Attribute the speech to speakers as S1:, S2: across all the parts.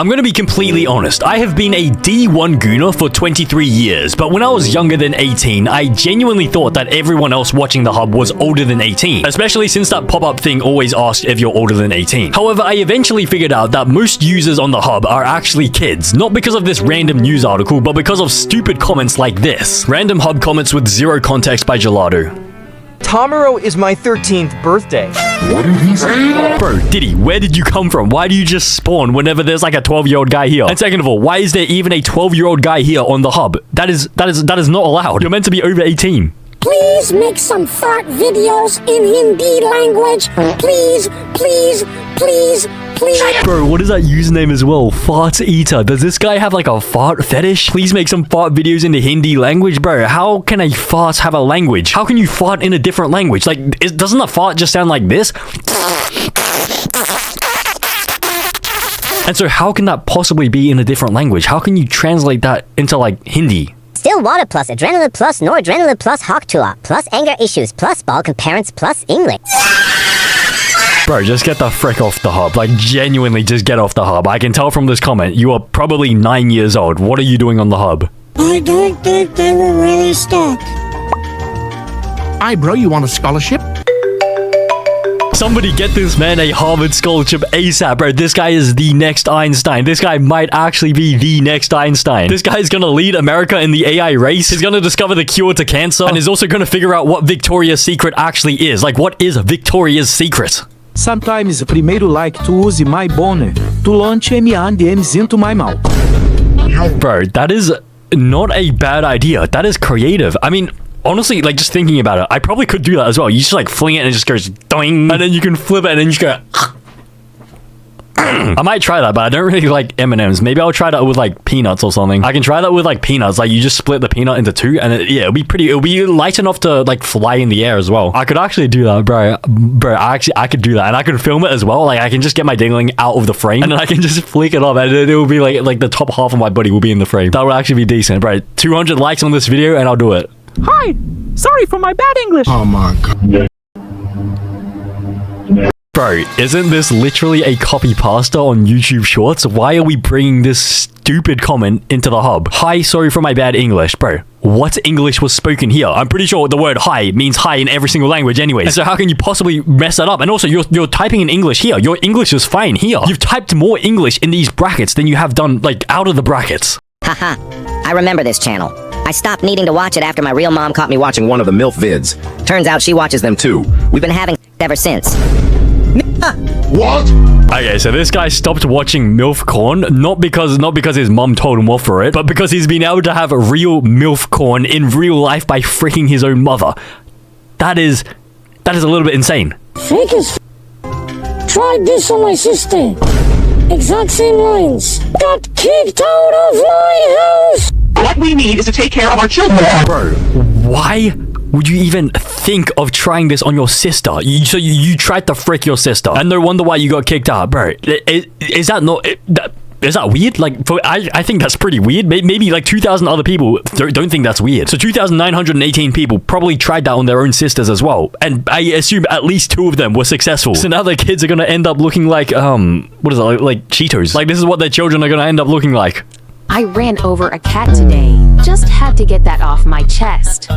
S1: I'm gonna be completely honest. I have been a D1 gooner for 23 years, but when I was younger than 18, I genuinely thought that everyone else watching the hub was older than 18, especially since that pop-up thing always asked if you're older than 18. However, I eventually figured out that most users on the hub are actually kids, not because of this random news article, but because of stupid comments like this. Random hub comments with zero context by Gelato.
S2: Tomorrow is my 13th birthday.
S3: What did he say?
S1: Bro, Diddy, where did you come from? Why do you just spawn whenever there's like a 12-year-old guy here? And second of all, why is there even a 12-year-old guy here on the hub? That is not allowed. You're meant to be over 18.
S4: Please make some fart videos in Hindi language. Please, please, please, please.
S1: Bro, what is that username as well? Fart Eater. Does this guy have like a fart fetish? Please make some fart videos in the Hindi language. Bro, how can a fart have a language? How can you fart in a different language? Like, doesn't a fart just sound like this? And so how can that possibly be in a different language? How can you translate that into like Hindi?
S5: Still water plus adrenaline plus noradrenaline plus Hawktua plus anger issues plus Balkan parents plus English.
S1: Bro, just get the frick off the hub. Like, genuinely, just get off the hub. I can tell from this comment, you are probably 9 years old. What are you doing on the hub?
S4: I don't think they were really stuck.
S6: Hi, bro, you want a scholarship?
S1: Somebody get this man a Harvard scholarship ASAP, bro. This guy is the next Einstein. This guy might actually be the next Einstein. This guy is gonna lead America in the AI race. He's gonna discover the cure to cancer, and is also gonna figure out what Victoria's Secret actually is. Like, what is Victoria's Secret?
S7: Sometimes primeiro like to use my boner to launch M&M's into my mouth.
S1: Bro, that is not a bad idea. That is creative. I mean, honestly, like, just thinking about it, I probably could do that as well. You just like fling it and it just goes doing, and then you can flip it and then you just go. I might try that, but I don't really like M&Ms. Maybe I'll try that with like peanuts or something. I can try that with like peanuts. Like, you just split the peanut into two, and yeah, it'll be light enough to like fly in the air as well. I could actually do that, bro. I could do that, and I could film it as well. Like, I can just get my dingling out of the frame, and then I can just flick it up, and it will be like the top half of my body will be in the frame. That would actually be decent, bro. 200 likes on this video, and I'll do it.
S7: Hi, sorry for my bad English.
S3: Oh my god.
S1: Bro, isn't this literally a copy pasta on YouTube Shorts? Why are we bringing this stupid comment into the hub? Hi, sorry for my bad English. Bro, what English was spoken here? I'm pretty sure the word hi means hi in every single language anyways. And so how can you possibly mess that up? And also, you're typing in English here. Your English is fine here. You've typed more English in these brackets than you have done, like, out of the brackets.
S5: Haha, I remember this channel. I stopped needing to watch it after my real mom caught me watching
S8: One of the MILF vids.
S5: Turns out she watches them too. We've been having ever since.
S3: What?
S1: Okay, so this guy stopped watching MILF corn, not because his mom told him off for it, but because he's been able to have real MILF corn in real life by freaking his own mother. That is a little bit insane.
S4: Fake as tried this on my sister. Exact same lines. Got kicked out of my house.
S9: What we need is to take care of our children.
S1: Bro, why would you even think of trying this on your sister? So you tried to frick your sister, and no wonder why you got kicked out, bro. Is that not... Is that weird? Like, I think that's pretty weird. Maybe like 2,000 other people don't think that's weird. So 2,918 people probably tried that on their own sisters as well. And I assume at least 2 of them were successful. So now their kids are going to end up looking like, what is it? Like Cheetos. Like, this is what their children are going to end up looking like.
S10: I ran over a cat today. Just had to get that off my chest.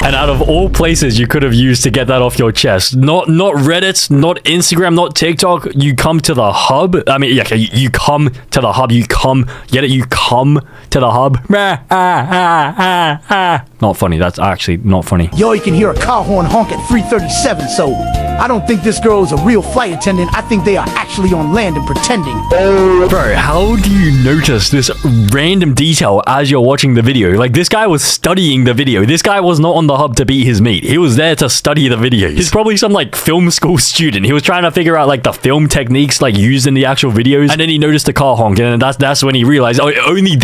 S1: And out of all places you could have used to get that off your chest, not Reddit, not Instagram, not TikTok, you come to the hub. I mean, yeah, you come to the hub. You come, get it? You come to the hub. Not funny. That's actually not funny.
S6: Yo, you can hear a car horn honk at 3:37, so I don't think this girl is a real flight attendant. I think they are actually on land and pretending.
S1: Bro, how do you notice this random detail as you're watching the video? Like, this guy was studying the video. This guy was not on the hub to beat his meat. He was there to study the videos. He's probably some like film school student. He was trying to figure out like the film techniques like used in the actual videos, and then he noticed the car honk, and that's when he realized. Only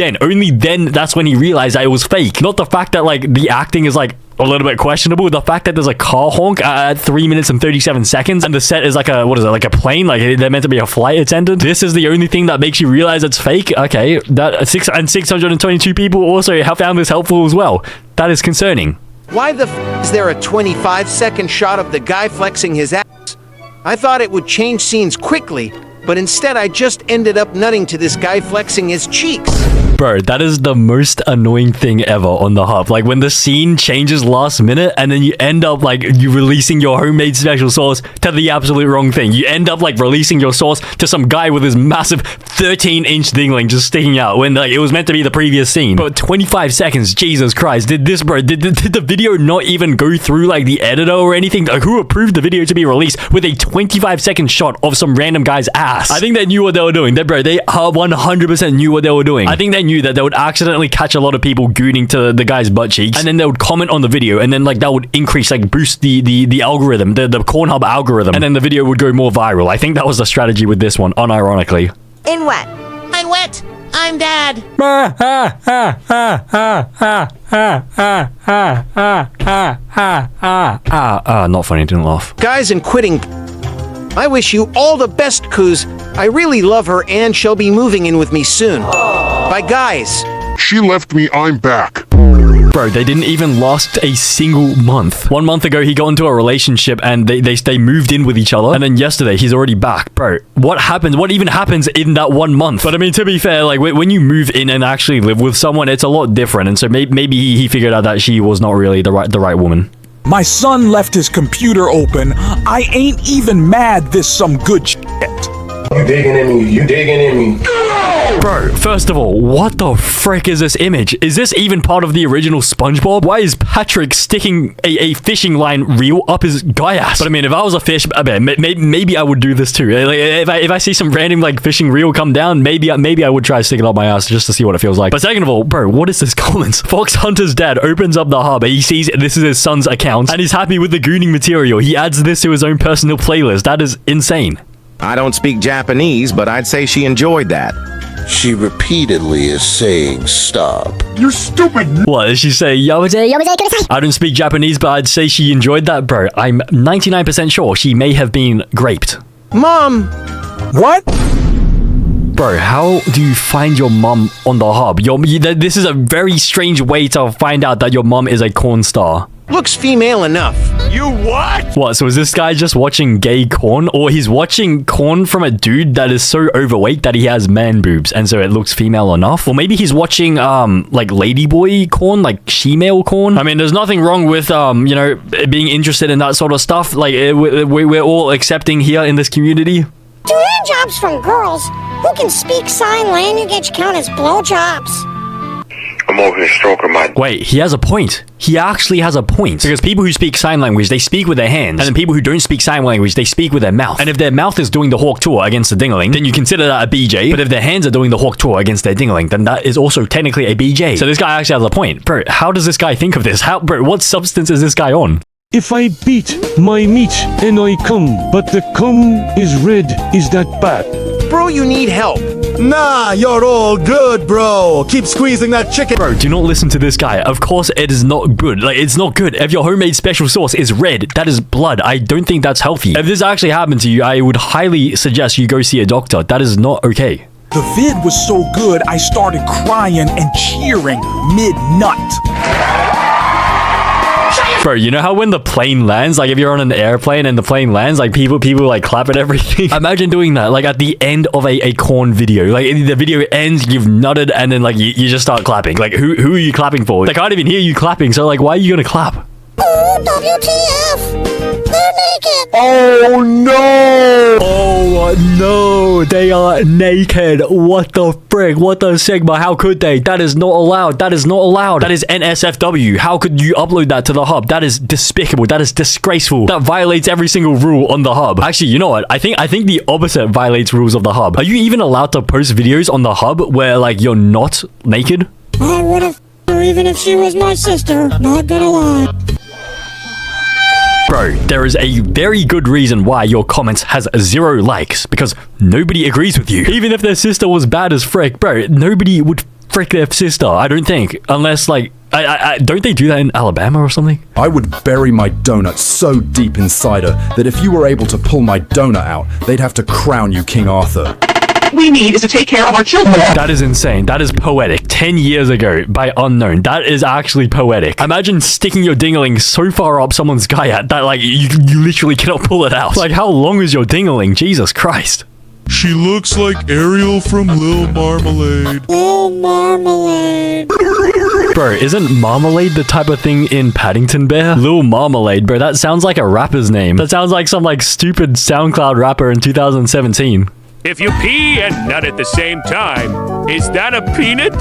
S1: then that's when he realized that it was fake. Not the fact that like the acting is like a little bit questionable. The fact that there's a car honk at 3 minutes and 37 seconds, and the set is like a, what is it, like a plane? Like they're meant to be a flight attendant. This is the only thing that makes you realize it's fake. Okay, that 622 people also have found this helpful as well. That is concerning.
S2: Why the f is there a 25-second shot of the guy flexing his ass? I thought it would change scenes quickly, but instead I just ended up nutting to this guy flexing his cheeks.
S1: Bro, that is the most annoying thing ever on the hub. Like when the scene changes last minute and then you end up like you releasing your homemade special sauce to the absolute wrong thing. You end up like releasing your sauce to some guy with his massive 13-inch dingling just sticking out when like it was meant to be the previous scene. But 25 seconds, Jesus Christ. Did the video not even go through like the editor or anything? Like, who approved the video to be released with a 25-second shot of some random guy's ass? I think they knew what they were doing. Bro, they 100% knew what they were doing. I think they knew that they would accidentally catch a lot of people gooning to the guy's butt cheeks, and then they would comment on the video, and then like that would increase, like boost the algorithm, the CornHub algorithm, and then the video would go more viral. I think that was the strategy with this one, unironically.
S2: In wet. I'm wet. I'm dad.
S1: Not funny, didn't laugh.
S2: Guys, and quitting. I wish you all the best, cuz I really love her and she'll be moving in with me soon. Bye, guys.
S3: She left me, I'm back.
S1: Bro, they didn't even last a single month. 1 month ago, he got into a relationship and they moved in with each other. And then yesterday, he's already back. Bro, what happens? What even happens in that 1 month? But I mean, to be fair, like when you move in and actually live with someone, it's a lot different. And so maybe he figured out that she was not really the right woman.
S8: My son left his computer open. I ain't even mad this some good shit.
S3: You digging in me, you digging in me.
S1: Bro, first of all, what the frick is this image? Is this even part of the original SpongeBob? Why is Patrick sticking a fishing line reel up his guy ass? But I mean, if I was a fish, I mean, maybe I would do this too. Like, if I see some random like fishing reel come down, maybe I would try to stick it up my ass just to see what it feels like. But second of all, bro, what is this comments? Fox Hunter's dad opens up the hub and he sees this is his son's account and he's happy with the gooning material. He adds this to his own personal playlist. That is insane.
S11: I don't speak Japanese, but I'd say she enjoyed that.
S3: She repeatedly is saying stop. You're stupid.
S1: What does she say? I don't speak Japanese, but I'd say she enjoyed that. Bro, I'm 99% sure she may have been raped.
S2: Mom!
S8: What?
S1: Bro, how do you find your mom on the hub? This is a very strange way to find out that your mom is a corn star.
S2: Looks female enough.
S8: You what?
S1: What, so is this guy just watching gay corn? Or he's watching corn from a dude that is so overweight that he has man boobs, and so it looks female enough? Or maybe he's watching, like ladyboy corn, like she-male corn? I mean, there's nothing wrong with, you know, being interested in that sort of stuff. Like, we're all accepting here in this community.
S4: Do handjobs from girls who can speak sign language count as blowjobs?
S3: I'm over here stroking my...
S1: Wait, he has a point. He actually has a point. Because people who speak sign language, they speak with their hands. And then people who don't speak sign language, they speak with their mouth. And if their mouth is doing the hawk tour against the dingling, then you consider that a BJ. But if their hands are doing the hawk tour against their dingling, then that is also technically a BJ. So this guy actually has a point. Bro, how does this guy think of this? Bro, what substance is this guy on?
S12: If I beat my meat and I come, but the cum is red, is that bad?
S2: Bro, you need help.
S6: Nah, you're all good, bro. Keep squeezing that chicken.
S1: Bro, do not listen to this guy. Of course it is not good. Like, it's not good. If your homemade special sauce is red, that is blood. I don't think that's healthy. If this actually happened to you, I would highly suggest you go see a doctor. That is not okay.
S8: The vid was so good, I started crying and cheering mid-nut.
S1: Bro, you know how when the plane lands, like if you're on an airplane and the plane lands, like people like clap at everything? Imagine doing that, like at the end of a corn video. Like the video ends, you've nutted, and then like you just start clapping. Like who are you clapping for? They can't even hear you clapping, so like why are you gonna clap?
S4: Oh, WTF! They're naked!
S3: Oh no!
S1: Oh no, they are naked. What the frick? What the Sigma? How could they? That is not allowed. That is not allowed. That is NSFW. How could you upload that to the hub? That is despicable. That is disgraceful. That violates every single rule on the hub. Actually, you know what? I think the opposite violates rules of the hub. Are you even allowed to post videos on the hub where like you're not naked?
S4: I would have her even if she was my sister. Not gonna lie.
S1: Bro, there is a very good reason why your comments has 0 likes, because nobody agrees with you. Even if their sister was bad as frick, bro, nobody would frick their sister, I don't think. Unless, like, don't they do that in Alabama or something?
S13: I would bury my donut so deep inside her that if you were able to pull my donut out, they'd have to crown you King Arthur.
S9: We need is to take care of our children.
S1: That is insane. That is poetic. 10 years ago by Unknown. That is actually poetic. Imagine sticking your dingling so far up someone's guy at that like you literally cannot pull it out. Like how long is your dingling? Jesus Christ.
S14: She looks like Ariel from Lil Marmalade.
S4: Lil Marmalade.
S1: Bro, isn't Marmalade the type of thing in Paddington Bear? Lil Marmalade, bro, that sounds like a rapper's name. That sounds like some like stupid SoundCloud rapper in 2017.
S15: If you pee and nut at the same time, is that a peanut?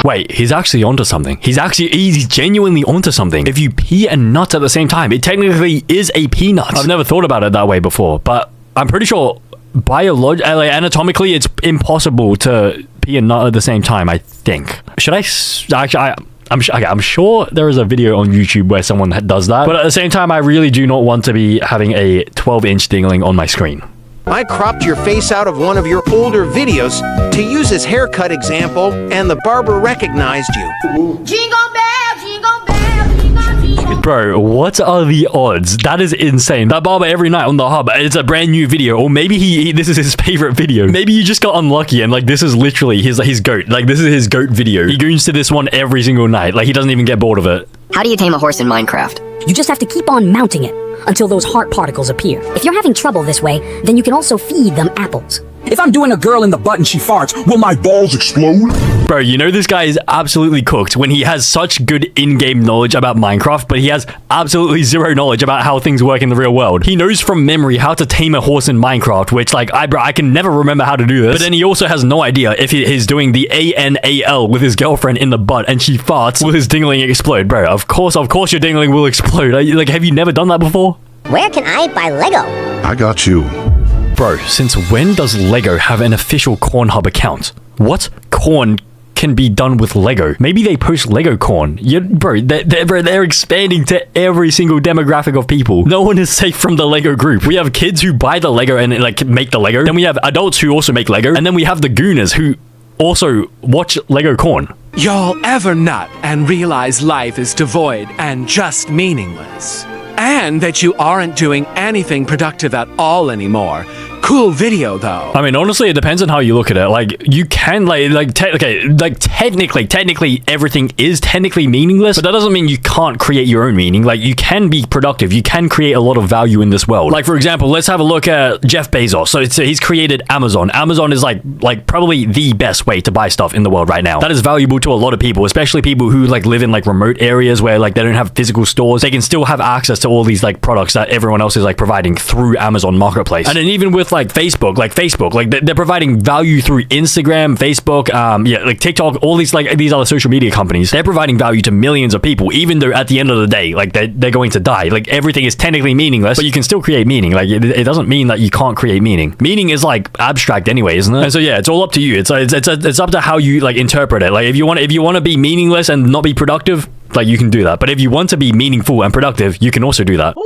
S1: Wait, he's actually onto something. He's genuinely onto something. If you pee and nut at the same time, it technically is a peanut. I've never thought about it that way before, but I'm pretty sure biologically, anatomically, it's impossible to pee and nut at the same time, I think. Should I actually, I'm sure there is a video on YouTube where someone does that, but at the same time, I really do not want to be having a 12-inch dingling on my screen.
S2: I cropped your face out of one of your older videos to use as haircut example, and the barber recognized you.
S4: Jingle bell, jingle bell, jingle, jingle.
S1: Bro, what are the odds? That is insane. That barber every night on the hub, it's a brand new video, or maybe this is his favorite video. Maybe you just got unlucky and like this is literally his goat. Like this is his goat video. He goons to this one every single night. Like he doesn't even get bored of it.
S16: How do you tame a horse in Minecraft?
S17: You just have to keep on mounting it until those heart particles appear. If you're having trouble this way, then you can also feed them apples.
S8: If I'm doing a girl in the butt and she farts, will my balls explode?
S1: Bro, you know this guy is absolutely cooked when he has such good in-game knowledge about Minecraft, but he has absolutely zero knowledge about how things work in the real world. He knows from memory how to tame a horse in Minecraft, which like, I can never remember how to do this. But then he also has no idea if he's doing the ANAL with his girlfriend in the butt and she farts, will his dingling explode? Bro, of course your dingling will explode. Like, have you never done that before?
S5: Where can I buy Lego?
S3: I got you.
S1: Bro, since when does Lego have an official CornHub account? What corn can be done with Lego? Maybe they post Lego corn. Bro, they're expanding to every single demographic of people. No one is safe from the Lego group. We have kids who buy the Lego and like make the Lego. Then we have adults who also make Lego. And then we have the gooners who also watch Lego corn.
S18: Y'all ever nut and realize life is devoid and just meaningless? And that you aren't doing anything productive at all anymore. Cool video though.
S1: I mean, honestly, it depends on how you look at it. Like, you can technically everything is technically meaningless, but that doesn't mean you can't create your own meaning. Like, you can be productive. You can create a lot of value in this world. Like, for example, let's have a look at Jeff Bezos. So he's created Amazon. Amazon is like probably the best way to buy stuff in the world right now. That is valuable to a lot of people, especially people who like live in like remote areas where like they don't have physical stores. They can still have access to all these like products that everyone else is like providing through Amazon Marketplace. And then even with like Facebook, they're providing value through Instagram, Facebook, like TikTok, all these other social media companies. They're providing value to millions of people, even though at the end of the day, like they're going to die. Like everything is technically meaningless, but you can still create meaning. Like it doesn't mean that you can't create meaning. Meaning is like abstract anyway, isn't it? And so yeah, it's all up to you. It's up to how you like interpret it. Like if you want to be meaningless and not be productive, like you can do that. But if you want to be meaningful and productive, you can also do that.